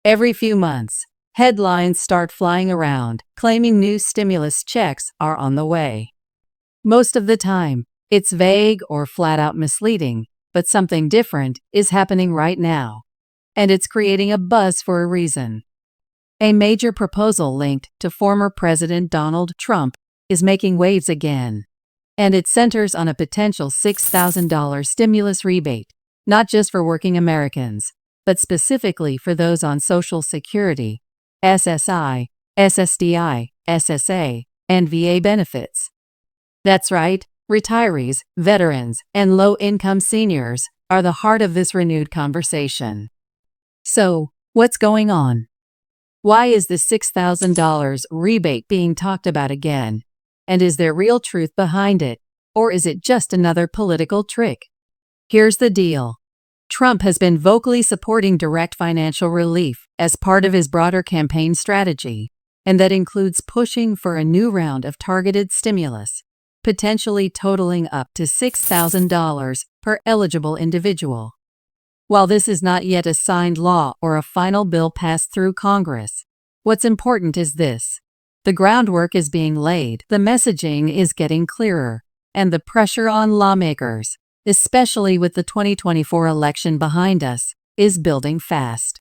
Every few months, headlines start flying around, claiming new stimulus checks are on the way. Most of the time, it's vague or flat-out misleading, but something different is happening right now. And it's creating a buzz for a reason. A major proposal linked to former President Donald Trump is making waves again. And it centers on a potential $6,000 stimulus rebate, not just for working Americans, but specifically for those on Social Security, SSI, SSDI, SSA, and VA benefits. That's right, retirees, veterans, and low-income seniors are the heart of this renewed conversation. So, what's going on? Why is the $6,000 rebate being talked about again? And is there real truth behind it, or is it just another political trick? Here's the deal. Trump has been vocally supporting direct financial relief as part of his broader campaign strategy, and that includes pushing for a new round of targeted stimulus, potentially totaling up to $6,000 per eligible individual. While this is not yet a signed law or a final bill passed through Congress, what's important is this. The groundwork is being laid, the messaging is getting clearer, and the pressure on lawmakers, especially with the 2024 election behind us, is building fast.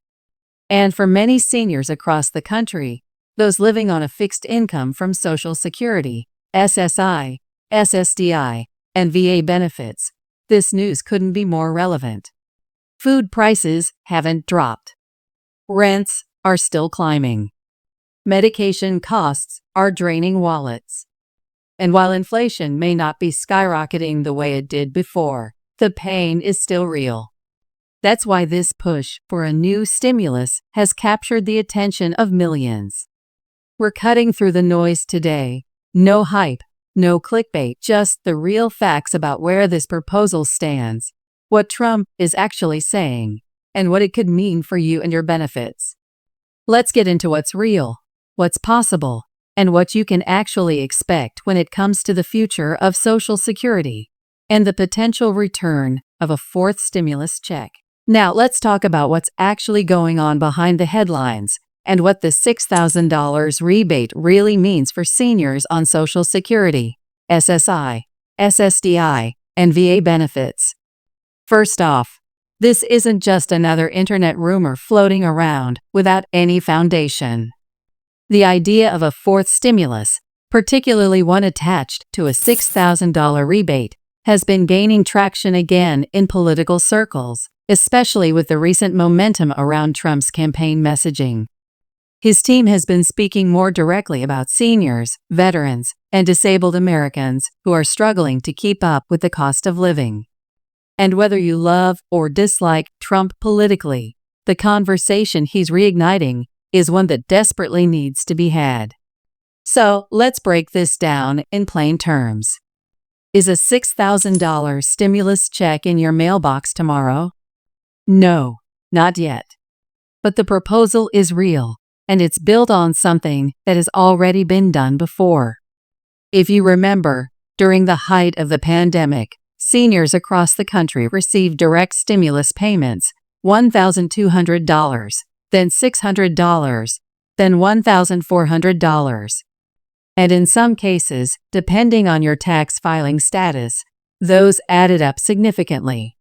And for many seniors across the country, those living on a fixed income from Social Security, SSI, SSDI, and VA benefits, this news couldn't be more relevant. Food prices haven't dropped. Rents are still climbing. Medication costs are draining wallets. And while inflation may not be skyrocketing the way it did before, the pain is still real. That's why this push for a new stimulus has captured the attention of millions. We're cutting through the noise today. No hype, no clickbait, just the real facts about where this proposal stands, what Trump is actually saying, and what it could mean for you and your benefits. Let's get into what's real, what's possible, and what you can actually expect when it comes to the future of Social Security and the potential return of a fourth stimulus check. Now let's talk about what's actually going on behind the headlines and what the $6,000 rebate really means for seniors on Social Security, SSI, SSDI, and VA benefits. First off, this isn't just another internet rumor floating around without any foundation. The idea of a fourth stimulus, particularly one attached to a $6,000 rebate, has been gaining traction again in political circles, especially with the recent momentum around Trump's campaign messaging. His team has been speaking more directly about seniors, veterans, and disabled Americans who are struggling to keep up with the cost of living. And whether you love or dislike Trump politically, the conversation he's reigniting is one that desperately needs to be had. So let's break this down in plain terms. Is a $6,000 stimulus check in your mailbox tomorrow? No, not yet. But the proposal is real, and it's built on something that has already been done before. If you remember, during the height of the pandemic, seniors across the country received direct stimulus payments, $1,200, then $600, then $1,400. And in some cases, depending on your tax filing status, those added up significantly.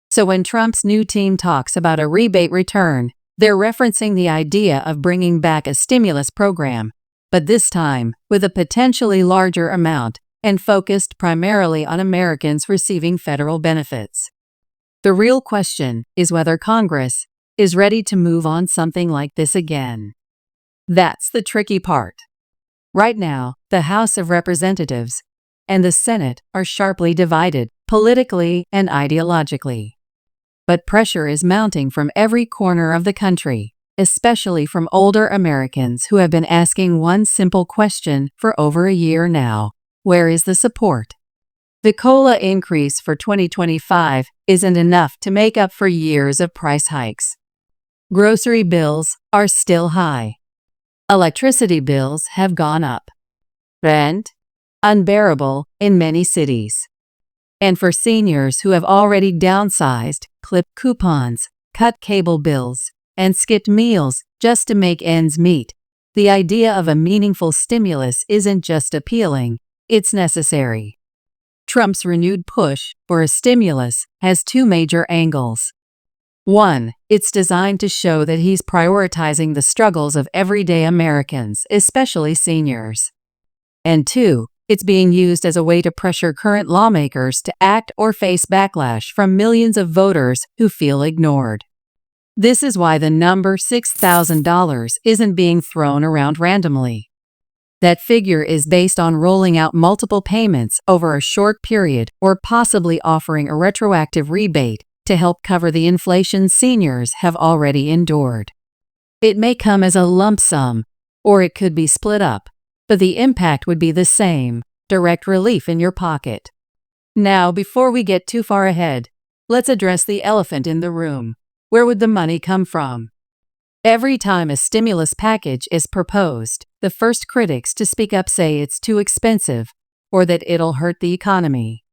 So when Trump's new team talks about a rebate return, they're referencing the idea of bringing back a stimulus program, but this time with a potentially larger amount and focused primarily on Americans receiving federal benefits. The real question is whether Congress is ready to move on something like this again. That's the tricky part. Right now, the House of Representatives and the Senate are sharply divided, politically and ideologically. But pressure is mounting from every corner of the country, especially from older Americans who have been asking one simple question for over a year now: where is the support? The COLA increase for 2025 isn't enough to make up for years of price hikes. Grocery bills are still high. Electricity bills have gone up. Rent, unbearable in many cities. And for seniors who have already downsized, clipped coupons, cut cable bills, and skipped meals just to make ends meet. The idea of a meaningful stimulus isn't just appealing, it's necessary. Trump's renewed push for a stimulus has two major angles. One, it's designed to show that he's prioritizing the struggles of everyday Americans, especially seniors. And two, it's being used as a way to pressure current lawmakers to act or face backlash from millions of voters who feel ignored. This is why the number $6,000 isn't being thrown around randomly. That figure is based on rolling out multiple payments over a short period or possibly offering a retroactive rebate to help cover the inflation seniors have already endured. It may come as a lump sum, or it could be split up, but the impact would be the same: direct relief in your pocket. Now, before we get too far ahead, let's address the elephant in the room. Where would the money come from? Every time a stimulus package is proposed, the first critics to speak up say it's too expensive or that it'll hurt the economy.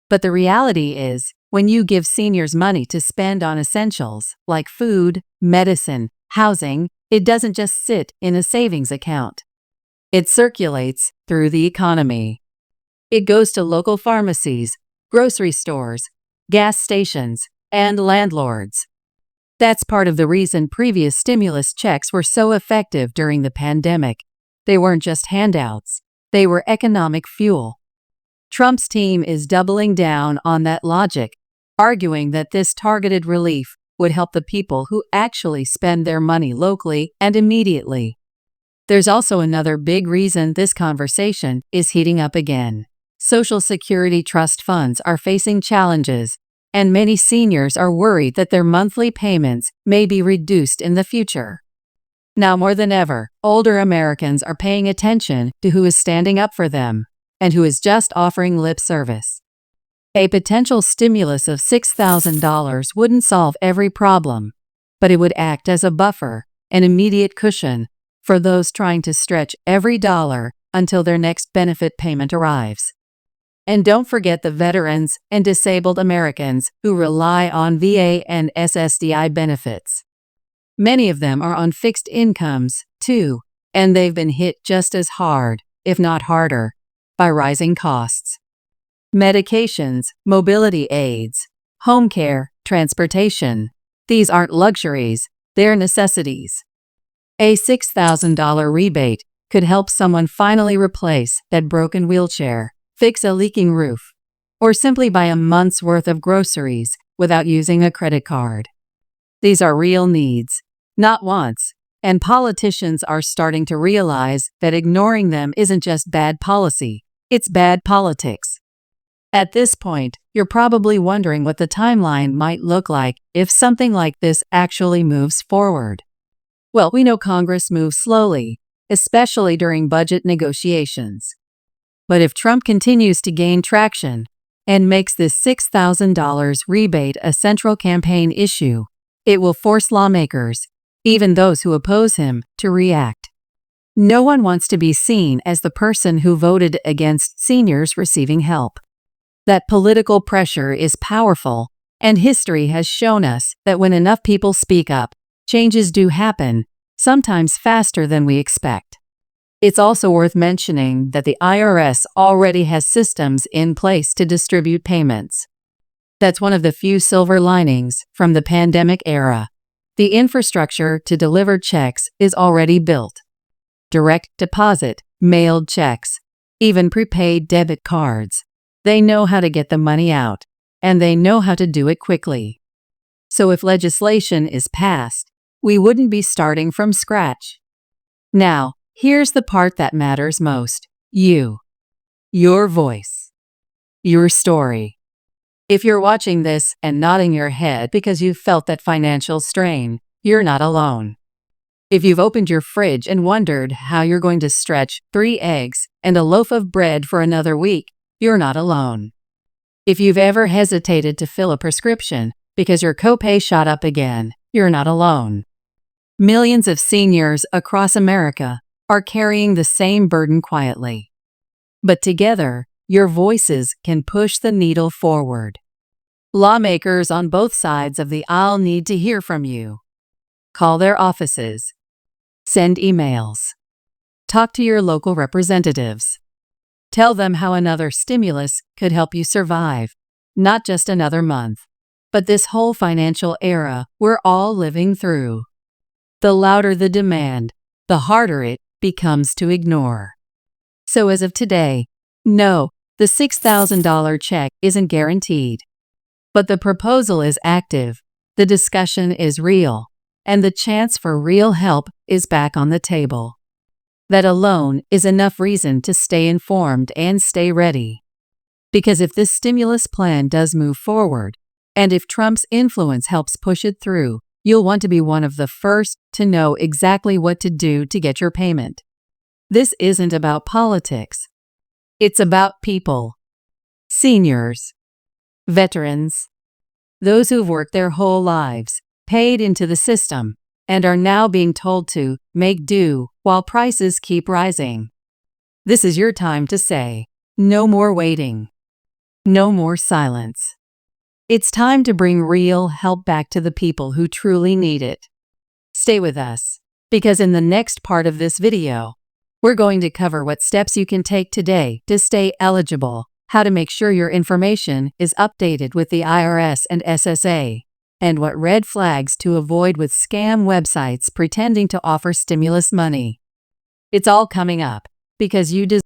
But the reality is, when you give seniors money to spend on essentials like food, medicine, housing, it doesn't just sit in a savings account. It circulates through the economy. It goes to local pharmacies, grocery stores, gas stations, and landlords. That's part of the reason previous stimulus checks were so effective during the pandemic. They weren't just handouts, they were economic fuel. Trump's team is doubling down on that logic, arguing that this targeted relief would help the people who actually spend their money locally and immediately. There's also another big reason this conversation is heating up again. Social Security trust funds are facing challenges, and many seniors are worried that their monthly payments may be reduced in the future. Now more than ever, older Americans are paying attention to who is standing up for them and who is just offering lip service. A potential stimulus of $6,000 wouldn't solve every problem, but it would act as a buffer, an immediate cushion, for those trying to stretch every dollar until their next benefit payment arrives. And don't forget the veterans and disabled Americans who rely on VA and SSDI benefits. Many of them are on fixed incomes, too, and they've been hit just as hard, if not harder, by rising costs. Medications, mobility aids, home care, transportation. These aren't luxuries, they're necessities. A $6,000 rebate could help someone finally replace that broken wheelchair, fix a leaking roof, or simply buy a month's worth of groceries without using a credit card. These are real needs, not wants, and politicians are starting to realize that ignoring them isn't just bad policy, it's bad politics. At this point, you're probably wondering what the timeline might look like if something like this actually moves forward. Well, we know Congress moves slowly, especially during budget negotiations. But if Trump continues to gain traction and makes this $6,000 rebate a central campaign issue, it will force lawmakers, even those who oppose him, to react. No one wants to be seen as the person who voted against seniors receiving help. That political pressure is powerful, and history has shown us that when enough people speak up, changes do happen, sometimes faster than we expect. It's also worth mentioning that the IRS already has systems in place to distribute payments. That's one of the few silver linings from the pandemic era. The infrastructure to deliver checks is already built. Direct deposit, mailed checks, even prepaid debit cards. They know how to get the money out, and they know how to do it quickly. So if legislation is passed, we wouldn't be starting from scratch. Now, here's the part that matters most. You. Your voice. Your story. If you're watching this and nodding your head because you've felt that financial strain, you're not alone. If you've opened your fridge and wondered how you're going to stretch 3 eggs and a loaf of bread for another week, you're not alone. If you've ever hesitated to fill a prescription because your copay shot up again, you're not alone. Millions of seniors across America are carrying the same burden quietly. But together, your voices can push the needle forward. Lawmakers on both sides of the aisle need to hear from you. Call their offices. Send emails. Talk to your local representatives. Tell them how another stimulus could help you survive, not just another month, but this whole financial era we're all living through. The louder the demand, the harder it becomes to ignore. So as of today, no, the $6,000 check isn't guaranteed. But the proposal is active, the discussion is real, and the chance for real help is back on the table. That alone is enough reason to stay informed and stay ready. Because if this stimulus plan does move forward, and if Trump's influence helps push it through, you'll want to be one of the first to know exactly what to do to get your payment. This isn't about politics. It's about people. Seniors. Veterans. Those who've worked their whole lives, paid into the system, and are now being told to make do while prices keep rising. This is your time to say, no more waiting. No more silence. It's time to bring real help back to the people who truly need it. Stay with us, because in the next part of this video, we're going to cover what steps you can take today to stay eligible, how to make sure your information is updated with the IRS and SSA, and what red flags to avoid with scam websites pretending to offer stimulus money. It's all coming up, because you deserve